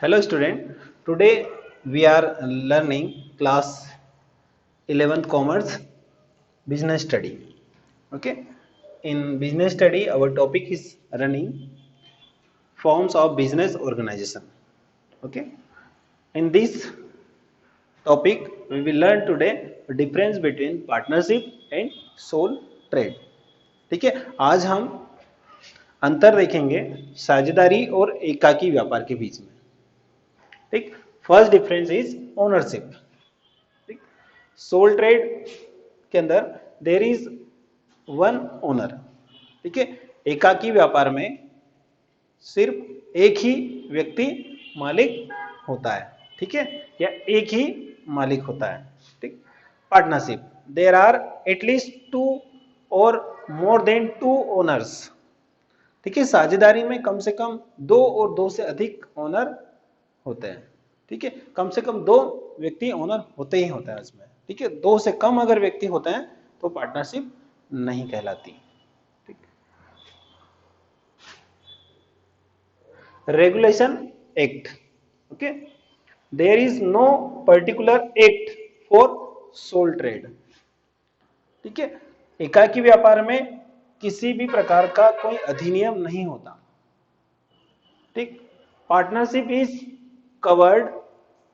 Hello student, today we are learning class 11th commerce business study. Okay, in business study our topic is running forms of business organization. Okay, in this topic we will learn today the difference between partnership and sole trade. ठीक है, आज हम अंतर देखेंगे साझेदारी और एकाकी व्यापार के बीच में. ठीक, फर्स्ट डिफरेंस इज ओनरशिप. ठीक, सोल ट्रेड के अंदर देर इज वन ओनर. ठीक है, एकाकी व्यापार में सिर्फ एक ही व्यक्ति मालिक होता है. ठीक है, या एक ही मालिक होता है. ठीक, partnership there are at least two or more then to owners. ठीक है, साझेदारी में कम से कम दो और दो से अधिक ओनर होते हैं. ठीक है, कम से कम दो व्यक्ति ओनर होते ही होते हैं इसमें. ठीक है, दो से कम अगर व्यक्ति होते हैं तो पार्टनरशिप नहीं कहलाती. ठीक, regulation act. Okay, there is no particular act for sole trade. ठीक है, एकाकी व्यापार में किसी भी प्रकार का कोई अधिनियम नहीं होता. ठीक, partnership is covered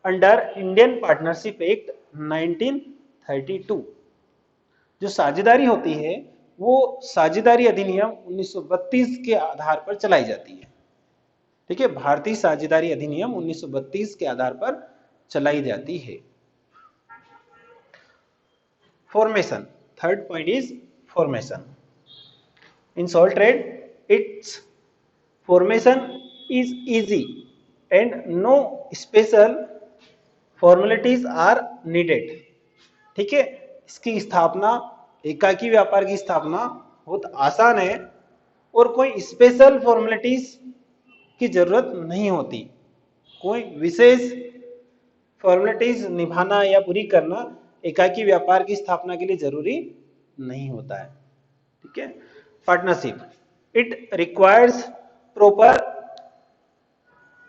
under Indian partnership act 1932. जो साझेदारी होती है वो साझेदारी अधिनियम 1932 के आधार पर चलाई जाती है. ठीक है, भारतीय साझेदारी अधिनियम 1932 के आधार पर चलाई जाती है. Formation, third point is formation. In sole trade it's formation is easy and no special formalities are needed. ठीक है, इसकी स्थापना, एकाकी व्यापार की स्थापना बहुत आसान है और कोई स्पेशल फॉर्मेलिटीज की जरूरत नहीं होती. कोई विशेष फॉर्मेलिटीज निभाना या पूरी करना एकाकी व्यापार की स्थापना के लिए जरूरी नहीं होता है. ठीक है, partnership it requires proper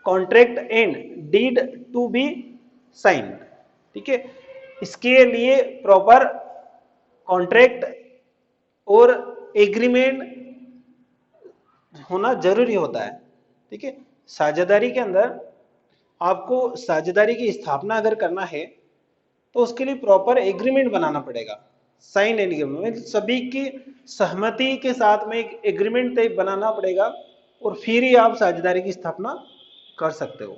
contract and deed to be signed. ठीक है, इसके लिए प्रॉपर कॉन्ट्रैक्ट और एग्रीमेंट होना जरूरी होता है. ठीक है, साझेदारी के अंदर आपको साझेदारी की स्थापना अगर करना है तो उसके लिए प्रॉपर एग्रीमेंट बनाना पड़ेगा. साइन एग्रीमेंट, सभी की सहमति के साथ में एक एग्रीमेंट बनाना पड़ेगा और फिर ही आप साझेदारी की स्थापना कर सकते हो.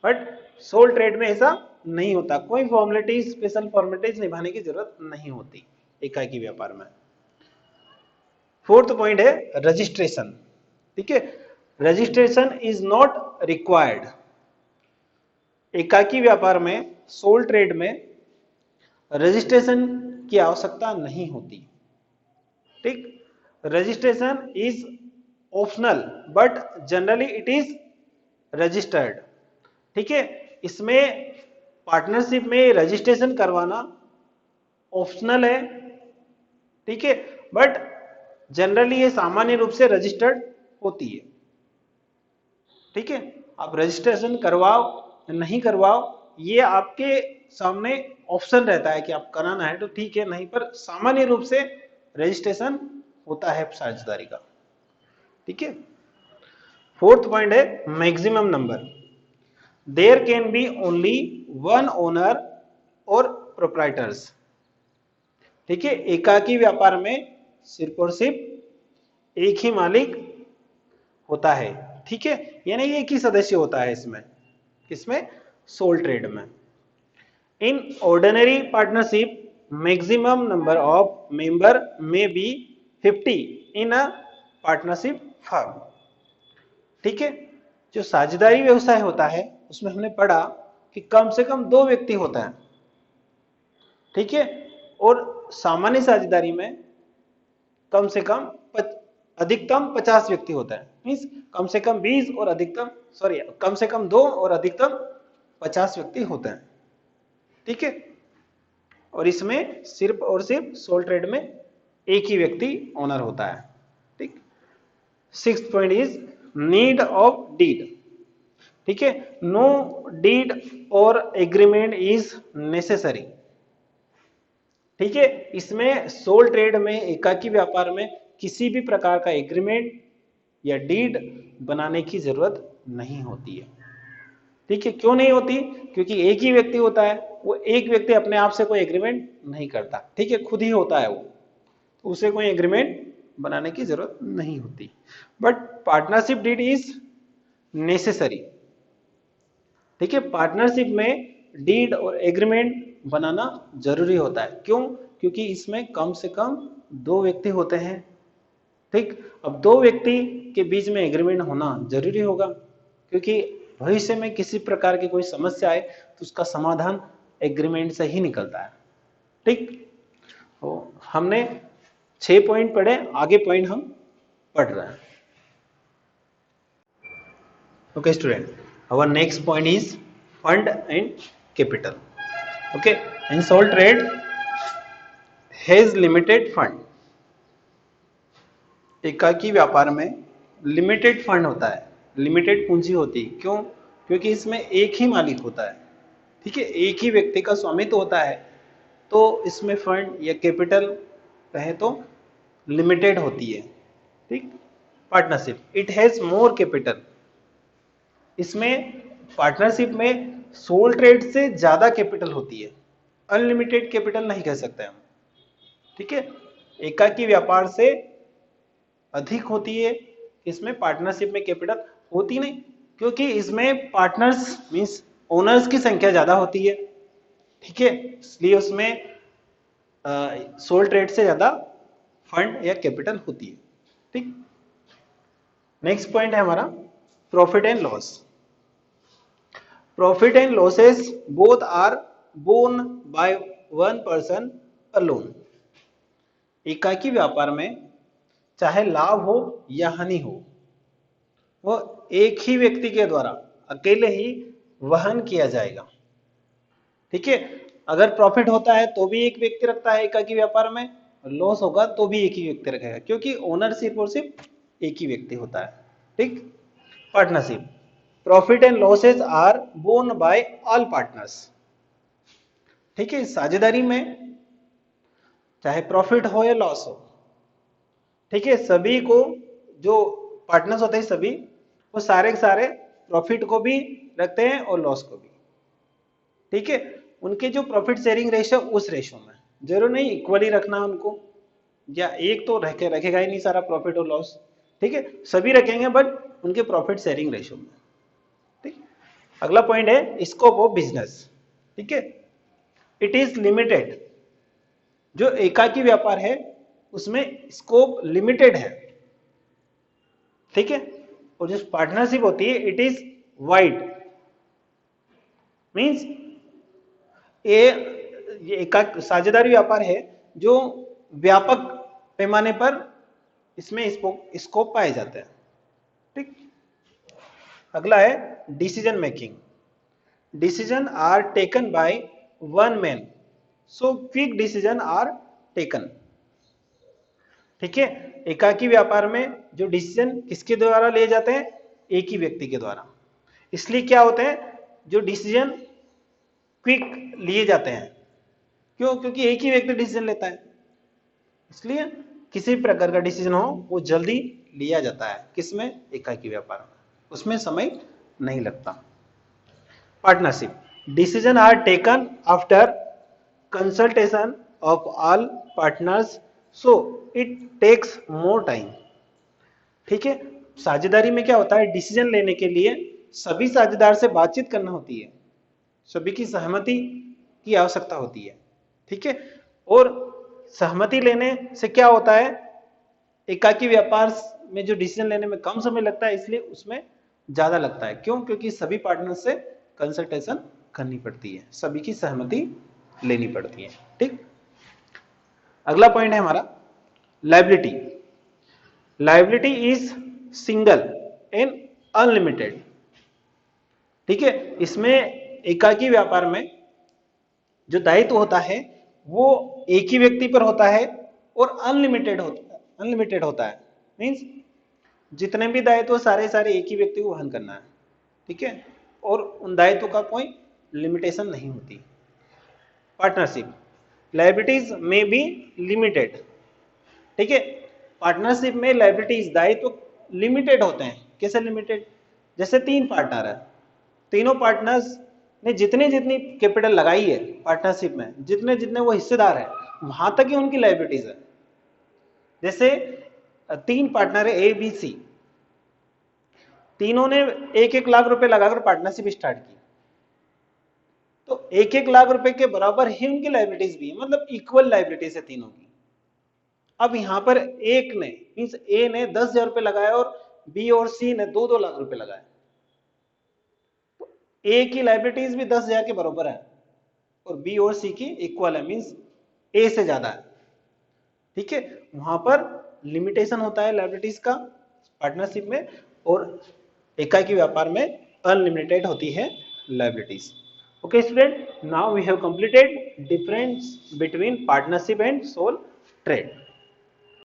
बट सोल ट्रेड में ऐसा नहीं होता, कोई फॉर्मेलिटीज, स्पेशल फॉर्मेलिटीज निभाने की जरूरत नहीं होती एकाकी व्यापार में. फोर्थ पॉइंट है रजिस्ट्रेशन. ठीक है, रजिस्ट्रेशन इज नॉट रिक्वायर्ड. एकाकी व्यापार में, सोल ट्रेड में रजिस्ट्रेशन की आवश्यकता नहीं होती. ठीक, registration is optional but generally it is registered. ठीक है, इसमें पार्टनरशिप में रजिस्ट्रेशन करवाना ऑप्शनल है. ठीक है, बट जनरली ये सामान्य रूप से रजिस्टर्ड होती है. ठीक है, आप रजिस्ट्रेशन करवाओ नहीं करवाओ ये आपके सामने ऑप्शन रहता है कि आप कराना है तो ठीक है, नहीं पर सामान्य रूप से रजिस्ट्रेशन होता है साझेदारी का. ठीक है, फोर्थ पॉइंट है maximum number. There can be only one owner or proprietors. ठीक है, एकाकी व्यापार में सिर्फ और सिर्फ एक ही मालिक होता है. ठीक है, यानी एक ही सदस्य होता है इसमें सोल ट्रेड में. In ordinary partnership maximum number of member में be 50 in a partnership firm. ठीक है, जो साझेदारी व्यवसाय होता है उसमें हमने पढ़ा कि कम से कम दो व्यक्ति होता है. ठीक है, और सामान्य साझेदारी में कम से कम अधिकतम 50 व्यक्ति होता है. मींस कम से कम 20 और अधिकतम कम से कम 2 और अधिकतम 50 व्यक्ति होते हैं. ठीक है, और इसमें सिर्फ और सिर्फ सोल ट्रेड में एक ही व्यक्ति ओनर होता है. ठीक, sixth point is need of deed. ठीक है, no deed or agreement is necessary. ठीक है, इसमें सोल ट्रेड में, एकाकी व्यापार में किसी भी प्रकार का एग्रीमेंट या डीड बनाने की जरूरत नहीं होती है। ठीक है, क्यों नहीं होती? क्योंकि एक ही व्यक्ति होता है, वो एक व्यक्ति अपने आप से कोई एग्रीमेंट नहीं करता। ठीक है, खुद ही होता है वो, तो उसे कोई एग्रीमेंट बनाने की जरूरत नहीं होती। But partnership deed is necessary. ठीक है, पार्टनरशिप में डीड और एग्रीमेंट बनाना जरूरी होता है। क्यों? क्योंकि इसमें कम से कम 2 व्यक्ति होते हैं। ठीक, अब 2 व्यक्ति के बीच में एग्रीमेंट होना जरूरी होगा, क्योंकि भविष्य में किसी प्रकार की कोई समस्या आए तो उसका समाधान एग्रीमेंट से ही निकलता है। ठीक, तो हमने 6 पॉइंट पढ़े, आगे पॉइंट हम पढ़ रहे हैं। Okay student, our next point is fund and capital. Okay, in sole trade has limited fund. एकाकी व्यापार में लिमिटेड फंड होता है, लिमिटेड पूंजी होती है। क्यों? क्योंकि इसमें एक ही मालिक होता है। ठीक है, एक ही व्यक्ति का स्वामित्व होता है, तो इसमें फंड या कैपिटल कहे तो लिमिटेड होती है। ठीक, partnership it has more capital. इसमें पार्टनरशिप में सोल ट्रेड से ज्यादा कैपिटल होती है, अनलिमिटेड कैपिटल नहीं कह सकते हम। ठीक है, एकाकी व्यापार से अधिक होती है, इसमें पार्टनरशिप में कैपिटल होती नहीं, क्योंकि इसमें पार्टनर्स मींस ओनर्स की संख्या ज्यादा होती है। ठीक है, इसलिए उसमें सोल ट्रेड से ज्यादा फंड या कैपिटल होती है। ठीक, नेक्स्ट पॉइंट है हमारा profit and loss. Profit and losses both are borne by one person alone. एकाकी व्यापार में चाहे लाभ हो या हानि हो, वो एक ही व्यक्ति के द्वारा अकेले ही वहन किया जाएगा। ठीक है, अगर प्रॉफिट होता है तो भी एक व्यक्ति रखता है एकाकी व्यापार में, लॉस होगा तो भी एक ही व्यक्ति रखेगा, क्योंकि ओनरशिप और सिर्फ एक ही व्यक्ति होता है। ठीक, partnership profit and losses are borne by all partners. ठीक है, साझेदारी में चाहे प्रॉफिट हो या लॉस हो, ठीक है, सभी को, जो पार्टनर्स होते हैं सभी, वो सारे के सारे प्रॉफिट को भी रखते हैं और लॉस को भी। ठीक है, उनके जो प्रॉफिट शेयरिंग रेशियो उस रेशियो में, जरूर नहीं इक्वली रखना उनको, या एक तो रखेगा ही नहीं सारा प्रॉफिट और लॉस। ठीक है, सभी रखेंगे बट उनके प्रॉफिट शेयरिंग रेशियो में। अगला पॉइंट है स्कोप ऑफ बिजनेस। ठीक है, इट इज लिमिटेड। जो एकाकी व्यापार है उसमें स्कोप लिमिटेड है। ठीक है, और जो पार्टनरशिप होती है इट इज वाइड, मींस ये एकाकी साझेदारी व्यापार है जो व्यापक पैमाने पर इसमें स्कोप पाए जाते हैं। ठीक, अगला है decision making. Decision are taken by one man, so quick decision are taken. ठीक है, एकाकी व्यापार में जो डिसीजन किसके द्वारा लिए जाते हैं? एक ही व्यक्ति के द्वारा। इसलिए क्या होते हैं, जो डिसीजन क्विक लिए जाते हैं। क्यों? क्योंकि एक ही व्यक्ति डिसीजन लेता है, इसलिए किसी प्रकार का डिसीजन हो वो जल्दी लिया जाता है। किसमें? एकाकी व्यापार में, उसमें समय नहीं लगता। Partnership decision are taken after consultation of all partners, so it takes more time. ठीक है, साझेदारी में क्या होता है, डिसीजन लेने के लिए सभी साझेदार से बातचीत करना होती है, सभी की सहमति की आवश्यकता होती है। ठीक है, और सहमति लेने से क्या होता है, एकाकी व्यापार में जो डिसीजन लेने में कम समय लगता है, इसलिए उसमें ज्यादा लगता है। क्यों? क्योंकि सभी पार्टनर से कंसल्टेशन करनी पड़ती है, सभी की सहमति लेनी पड़ती है। ठीक, अगला पॉइंट है हमारा liability. Liability is single and unlimited. ठीक है, इसमें एकाकी व्यापार में जो दायित्व होता है वो एक ही व्यक्ति पर होता है और अनलिमिटेड होता है। मींस जितने भी दायित्व सारे एक ही व्यक्ति को वहन करना है। ठीक है, और उन दायित्व का कोई लिमिटेशन नहीं होती। पार्टनरशिप, लायबिलिटीज में बी लिमिटेड, ठीक है। पार्टनरशिप में लायबिलिटीज दायित्व लिमिटेड होते हैं। कैसे लिमिटेड? जैसे 3 पार्टनर है, तीनों पार्टनर्स ने जितनी जितनी कैपिटल लगाई है पार्टनरशिप में, जितने जितने वो हिस्सेदार है, वहां तक ही उनकी लायबिलिटीज है। जैसे 3 पार्टनर है ए बी सी, तीनों ने 1-1 लाख रुपए लगाकर पार्टनरशिप स्टार्ट की, तो 1-1 लाख रुपए के बराबर ही उनकी लायबिलिटीज भी है, मतलब इक्वल लायबिलिटीज है तीनों की। अब यहां पर एक ने मींस ए ने 10,000 रुपए लगाया और बी और सी ने 2-2 लाख रुपए लगाए, तो ए की लायबिलिटीज भी 10,000 के बराबर है और बी और सी की इक्वल है, मींस ए से ज्यादा है, ठीक है। वहां पर लिमिटेशन होता है लायबिलिटीज का पार्टनरशिप में, और एकाकी व्यापार में अनलिमिटेड होती है liabilities. Okay student, now we have completed difference between partnership and sole trade.